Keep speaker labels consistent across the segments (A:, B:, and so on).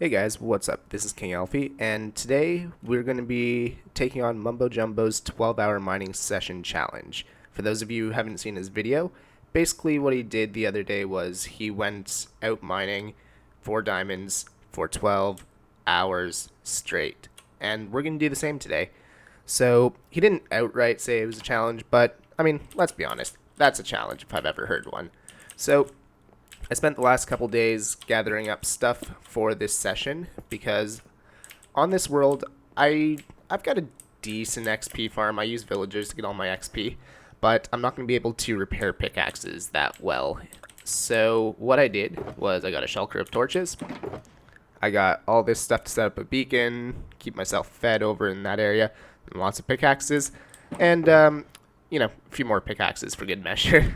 A: Hey guys, what's up? This is Kingelffe, and today we're going to be taking on MumboJumbo's 12-hour mining session challenge. For those of you who haven't seen his video, basically what he did the other day was he went out mining for diamonds for 12 hours straight. And we're going to do the same today. So he didn't outright say it was a challenge, but I mean, let's be honest, that's a challenge if I've ever heard one. So I spent the last couple days gathering up stuff for this session because on this world I've got a decent XP farm. I use villagers to get all my XP, but I'm not going to be able to repair pickaxes that well. So what I did was I got a shulker of torches. I got all this stuff to set up a beacon, keep myself fed over in that area, and lots of pickaxes, and a few more pickaxes for good measure.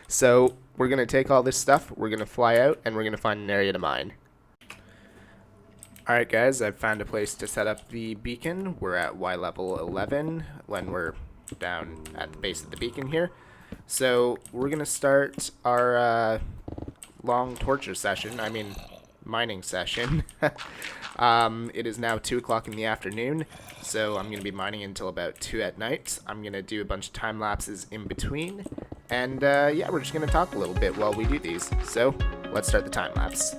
A: So we're going to take all this stuff, we're going to fly out, and we're going to find an area to mine. Alright guys, I've found a place to set up the beacon. We're at Y level 11 when we're down at the base of the beacon here. So we're going to start our long torture session, mining session. It is now 2 o'clock in the afternoon, so I'm going to be mining until about 2 at night. I'm going to do a bunch of time lapses in between, and yeah, we're just going to talk a little bit while we do these. So let's start the time lapse.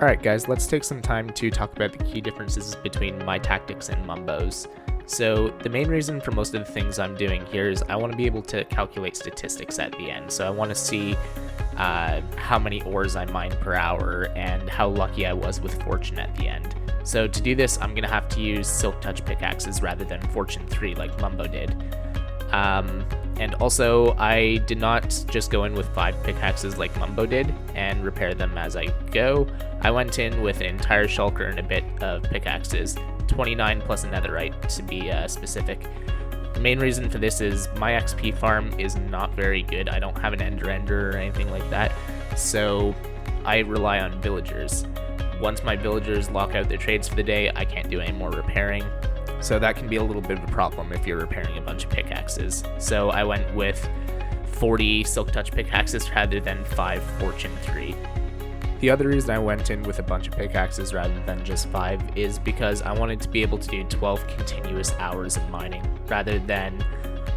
A: Alright guys, let's take some time to talk about the key differences between my tactics and Mumbo's. So the main reason for most of the things I'm doing here is I want to be able to calculate statistics at the end. So I want to see how many ores I mine per hour and how lucky I was with fortune at the end. So to do this, I'm going to have to use silk touch pickaxes rather than fortune 3 like Mumbo did. And also, I did not just go in with 5 pickaxes like Mumbo did and repair them as I go. I went in with an entire shulker and a bit of pickaxes, 29 plus a netherite to be specific. The main reason for this is my XP farm is not very good. I don't have an ender or anything like that, so I rely on villagers. Once my villagers lock out their trades for the day, I can't do any more repairing. So that can be a little bit of a problem if you're repairing a bunch of pickaxes. So I went with 40 silk touch pickaxes rather than 5 fortune 3. The other reason I went in with a bunch of pickaxes rather than just 5 is because I wanted to be able to do 12 continuous hours of mining rather than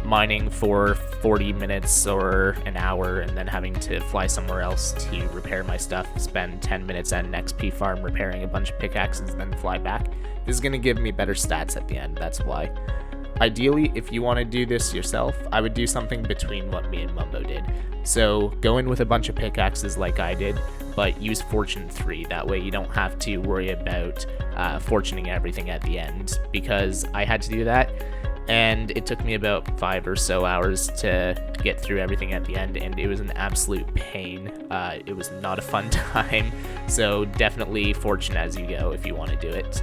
A: mining for 40 minutes or an hour and then having to fly somewhere else to repair my stuff, spend 10 minutes at an XP farm repairing a bunch of pickaxes, then fly back. This is going to give me better stats at the end, that's why. Ideally, if you want to do this yourself, I would do something between what me and Mumbo did. So go in with a bunch of pickaxes like I did, but use fortune 3. That way you don't have to worry about fortuning everything at the end, because I had to do that, and it took me about 5 or so hours to get through everything at the end, and it was an absolute pain. It was not a fun time, so definitely fortune as you go if you want to do it.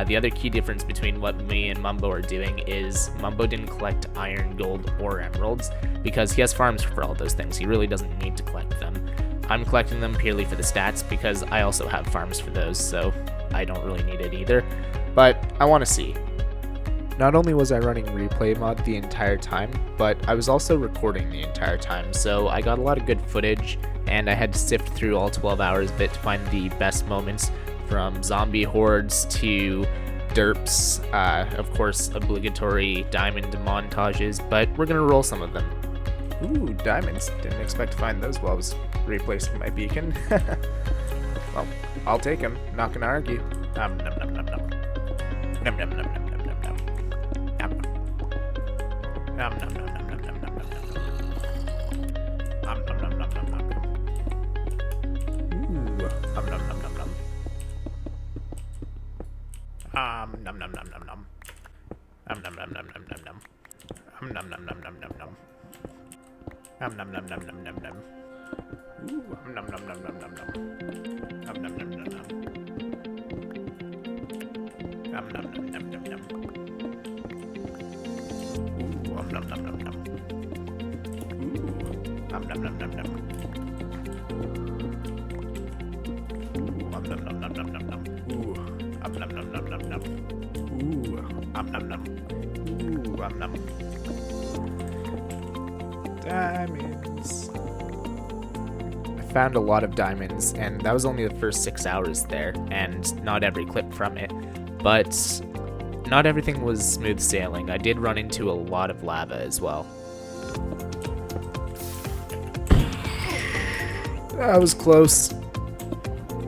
A: The other key difference between what me and Mumbo are doing is Mumbo didn't collect iron, gold, or emeralds because he has farms for all those things. He really doesn't need to collect them. I'm collecting them purely for the stats because I also have farms for those, so I don't really need it either. But I want to see. Not only was I running replay mod the entire time, but I was also recording the entire time, so I got a lot of good footage, and I had to sift through all 12 hours of it to find the best moments, from zombie hordes to derps, of course obligatory diamond montages, but we're gonna roll some of them. Ooh, diamonds. Didn't expect to find those while I was replacing my beacon. Well, I'll take them, not gonna argue. Nom nom nom nom nom. Nom nom nom nom nom nom nom. Nom nom nom nom nom nom nom nom nom. Nom nom nom nom nom nom nom. Ooh, nom nom nom nom nom. Nom nom nom nom nom. Nom nom nom nom nom nom nom. Nom nom nom nom nom nom. Nom nom nom nom nom nom nom. Ooh, nom nom nom nom nom nom. Nom nom nom nom nom. Nom nom nom nom nom nom. Ooh, nom nom nom nom. Ooh, nom nom nom nom nom. Ooh, nom nom nom nom nom nom nom. Ooh, nom nom nom nom nom nom. Ooh, nom nom. Ooh, nom. Diamonds. I found a lot of diamonds, and that was only the first 6 hours there, and not every clip from it. But not everything was smooth sailing. I did run into a lot of lava as well. That was close.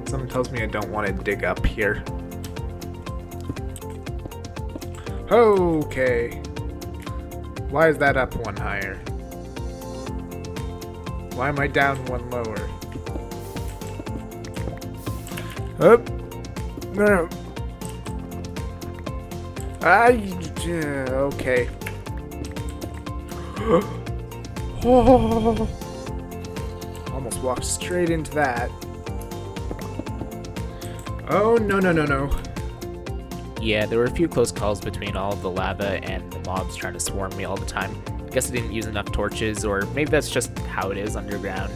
A: Something tells me I don't want to dig up here. Okay. Why is that up one higher? Why am I down one lower? Up. No. Okay. Oh. Almost walked straight into that. Oh, no. Yeah, there were a few close calls between all of the lava and the mobs trying to swarm me all the time. I guess I didn't use enough torches, or maybe that's just how it is underground.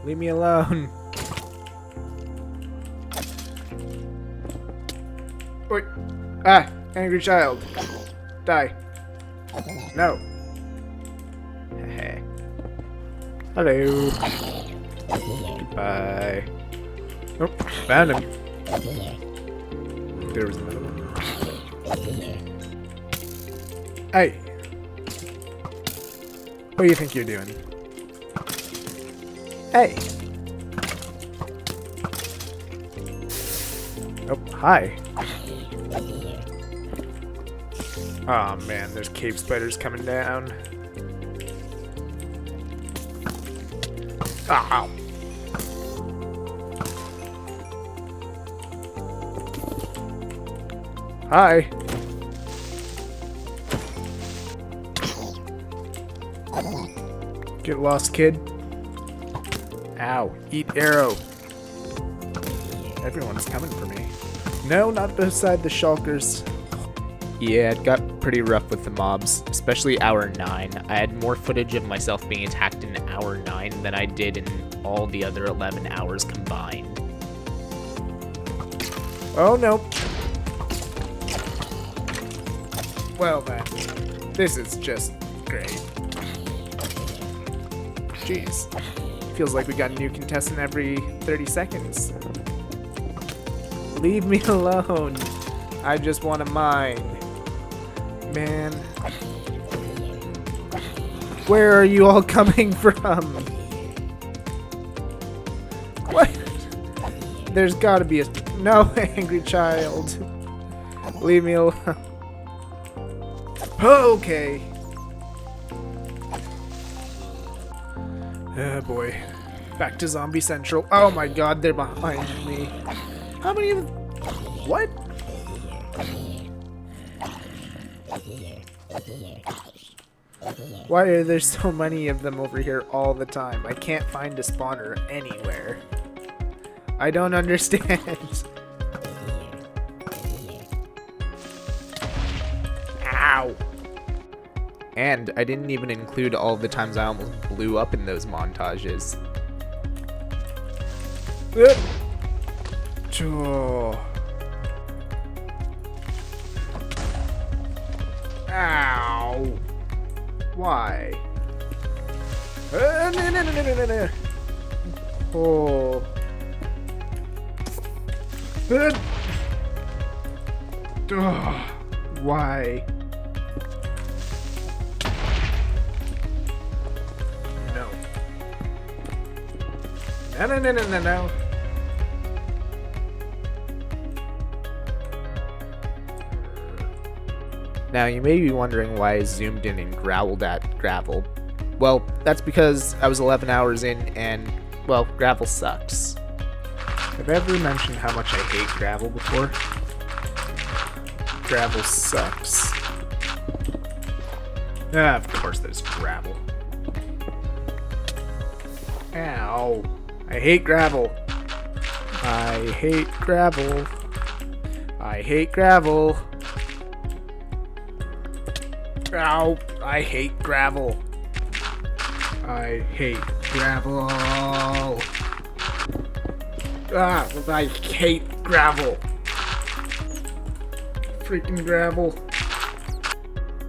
A: Leave me alone. Wait. Ah, angry child. Die. No. Hello. Goodbye. Oh, found him. There was another one. Hey. What do you think you're doing? Hey. Oh, hi. Oh man, there's cave spiders coming down. Ow. Hi. Get lost, kid. Ow. Eat arrow. Everyone's coming for me. No, not beside the shulkers. Yeah, it got pretty rough with the mobs, especially hour 9. I had more footage of myself being attacked in hour 9 than I did in all the other 11 hours combined. Oh no. Well then, this is just great. Jeez. Feels like we got a new contestant every 30 seconds. Leave me alone. I just want to mine. Man. Where are you all coming from? What? There's gotta be a... No, angry child. Leave me alone. Okay. Oh boy. Back to Zombie Central. Oh my god, they're behind me. How many of them? What? Why are there so many of them over here all the time? I can't find a spawner anywhere. I don't understand. Ow. And I didn't even include all the times I almost blew up in those montages. Ow. Why? No. Oh. Why? No. Now, you may be wondering why I zoomed in and growled at gravel. Well, that's because I was 11 hours in and, well, gravel sucks. Have I ever mentioned how much I hate gravel before? Gravel sucks. Ah, of course there's gravel. Ow. I hate gravel. I hate gravel. I hate gravel. Ow. I hate gravel. I hate gravel. Ah, I hate gravel. Freaking gravel.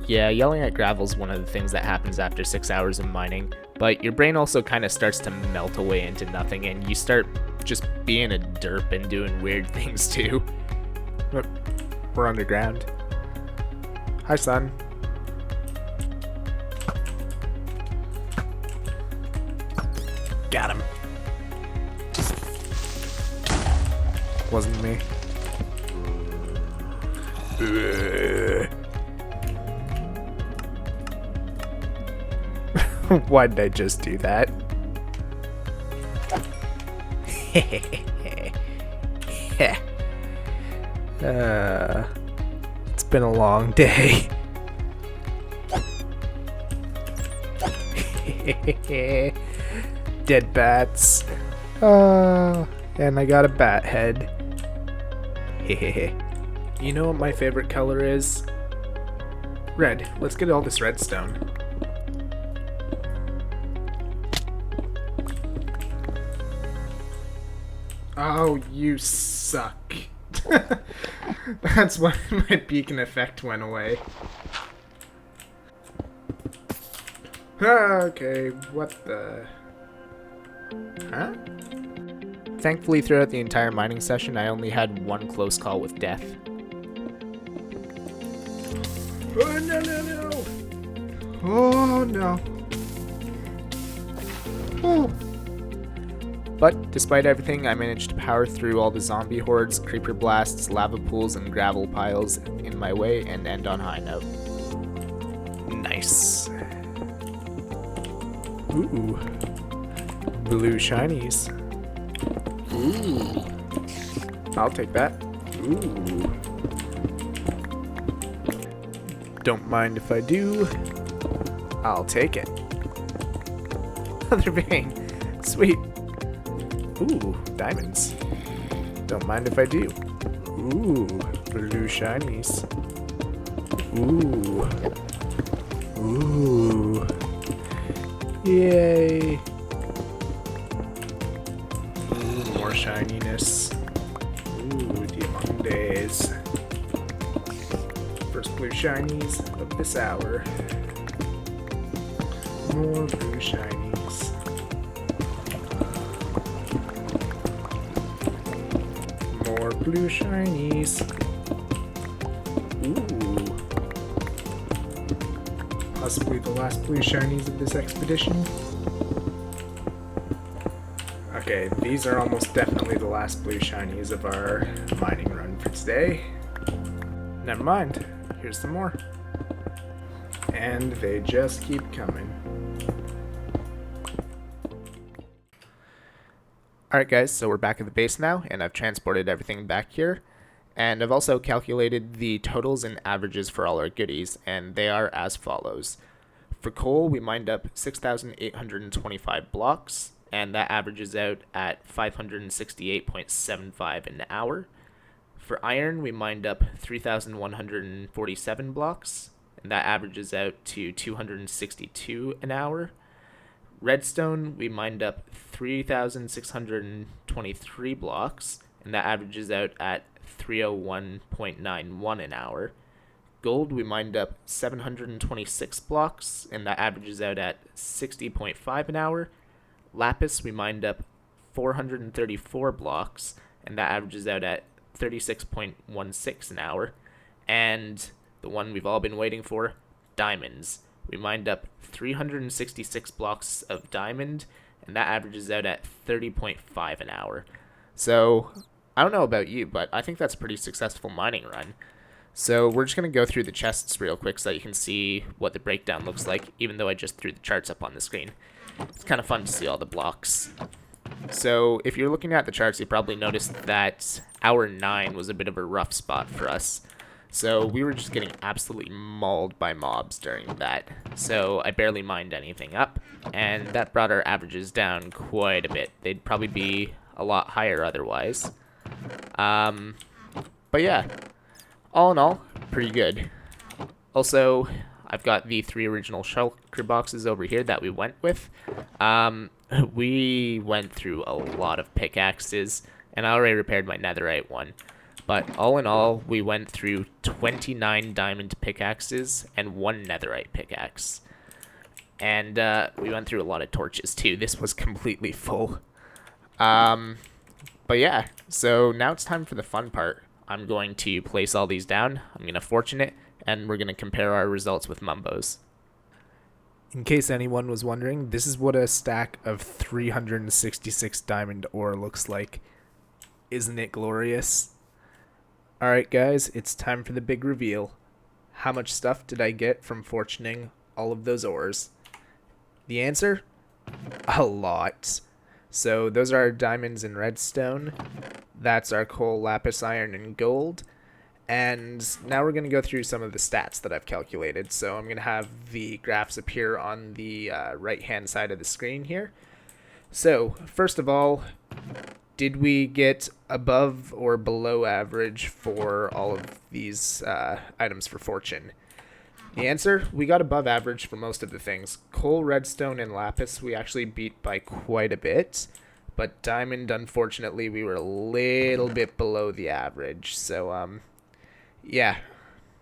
A: Yeah, yelling at gravel is one of the things that happens after 6 hours of mining. But your brain also kind of starts to melt away into nothing, and you start just being a derp and doing weird things too. We're underground. Hi, son. Got him. Wasn't me. Why did I just do that? It's been a long day. Dead bats. And I got a bat head. You know what my favorite color is? Red. Let's get all this redstone. Oh, you suck. That's why my beacon effect went away. Okay, what the... Huh? Thankfully, throughout the entire mining session, I only had one close call with death. Oh, no. Oh, no. Oh. But, despite everything, I managed to power through all the zombie hordes, creeper blasts, lava pools, and gravel piles in my way and end on high note. Nice. Ooh. Blue shinies. Ooh. I'll take that. Ooh. Don't mind if I do. I'll take it. Another vein. Sweet. Ooh, diamonds. Don't mind if I do. Ooh, blue shinies. Ooh. Ooh. Yay. Ooh, more shininess. Ooh, diamondes. First blue shinies of this hour. More blue shinies. More blue shinies. Ooh. Possibly the last blue shinies of this expedition. Okay, these are almost definitely the last blue shinies of our mining run for today. Never mind. Here's some more. And they just keep coming. Alright guys, so we're back at the base now, and I've transported everything back here. And I've also calculated the totals and averages for all our goodies, and they are as follows. For coal, we mined up 6,825 blocks, and that averages out at 568.75 an hour. For iron, we mined up 3,147 blocks, and that averages out to 262 an hour. Redstone, we mined up 3,623 blocks, and that averages out at 301.91 an hour. Gold, we mined up 726 blocks, and that averages out at 60.5 an hour. Lapis, we mined up 434 blocks, and that averages out at 36.16 an hour. And the one we've all been waiting for, diamonds. We mined up 366 blocks of diamond, and that averages out at 30.5 an hour. So, I don't know about you, but I think that's a pretty successful mining run. So, we're just going to go through the chests real quick so that you can see what the breakdown looks like, even though I just threw the charts up on the screen. It's kind of fun to see all the blocks. So, if you're looking at the charts, you probably noticed that hour 9 was a bit of a rough spot for us. So we were just getting absolutely mauled by mobs during that. So I barely mined anything up, and that brought our averages down quite a bit. They'd probably be a lot higher otherwise. But yeah, all in all, pretty good. Also, I've got the 3 original shulker boxes over here that we went with. We went through a lot of pickaxes, and I already repaired my netherite one. But all in all, we went through 29 diamond pickaxes and 1 netherite pickaxe. And we went through a lot of torches too. This was completely full. But yeah, so now it's time for the fun part. I'm going to place all these down. I'm going to fortune it, and we're going to compare our results with Mumbo's. In case anyone was wondering, this is what a stack of 366 diamond ore looks like. Isn't it glorious? Alright guys, it's time for the big reveal. How much stuff did I get from fortuning all of those ores? The answer? A lot. So those are our diamonds and redstone. That's our coal, lapis, iron, and gold. And now we're going to go through some of the stats that I've calculated. So I'm going to have the graphs appear on the right-hand side of the screen here. So first of all, did we get above or below average for all of these items for fortune? The answer, we got above average for most of the things. Coal, redstone, and lapis we actually beat by quite a bit. But diamond, unfortunately, we were a little bit below the average. So, yeah,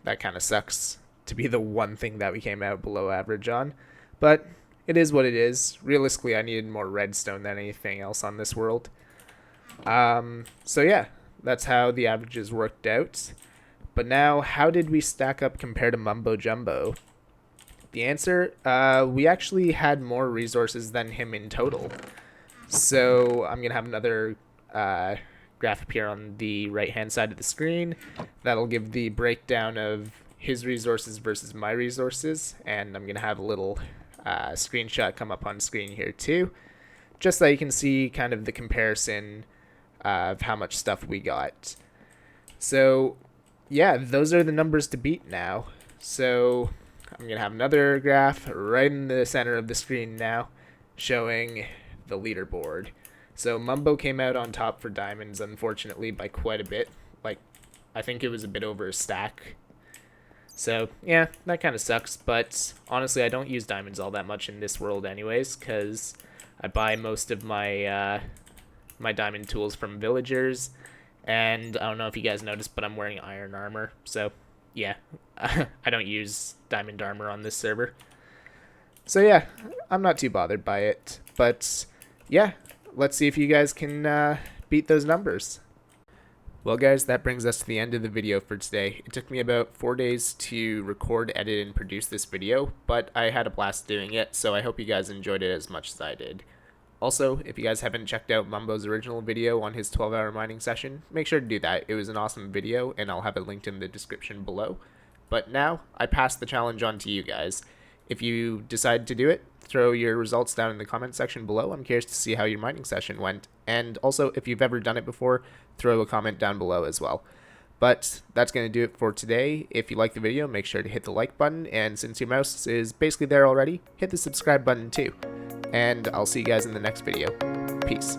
A: that kind of sucks to be the one thing that we came out below average on. But it is what it is. Realistically, I needed more redstone than anything else on this world. So yeah, that's how the averages worked out. But now, how did we stack up compared to MumboJumbo? The answer, we actually had more resources than him in total. So I'm going to have another graph appear on the right-hand side of the screen. That'll give the breakdown of his resources versus my resources. And I'm going to have a little screenshot come up on screen here too, just so you can see kind of the comparison of how much stuff we got. So yeah, those are the numbers to beat now. So I'm going to have another graph right in the center of the screen now showing the leaderboard. So Mumbo came out on top for diamonds, unfortunately, by quite a bit. Like, I think it was a bit over a stack. So yeah, that kind of sucks. But honestly, I don't use diamonds all that much in this world anyways, because I buy most of my my diamond tools from villagers. And I don't know if you guys noticed, but I'm wearing iron armor. So yeah, I don't use diamond armor on this server. So yeah, I'm not too bothered by it. But yeah, let's see if you guys can beat those numbers. Well guys, that brings us to the end of the video for today. It took me about 4 days to record, edit, and produce this video, but I had a blast doing it, so I hope you guys enjoyed it as much as I did. Also, if you guys haven't checked out Mumbo's original video on his 12-hour mining session, make sure to do that. It was an awesome video, and I'll have it linked in the description below. But now, I pass the challenge on to you guys. If you decide to do it, throw your results down in the comment section below. I'm curious to see how your mining session went. And also, if you've ever done it before, throw a comment down below as well. But that's going to do it for today. If you like the video, make sure to hit the like button. And since your mouse is basically there already, hit the subscribe button too. And I'll see you guys in the next video. Peace.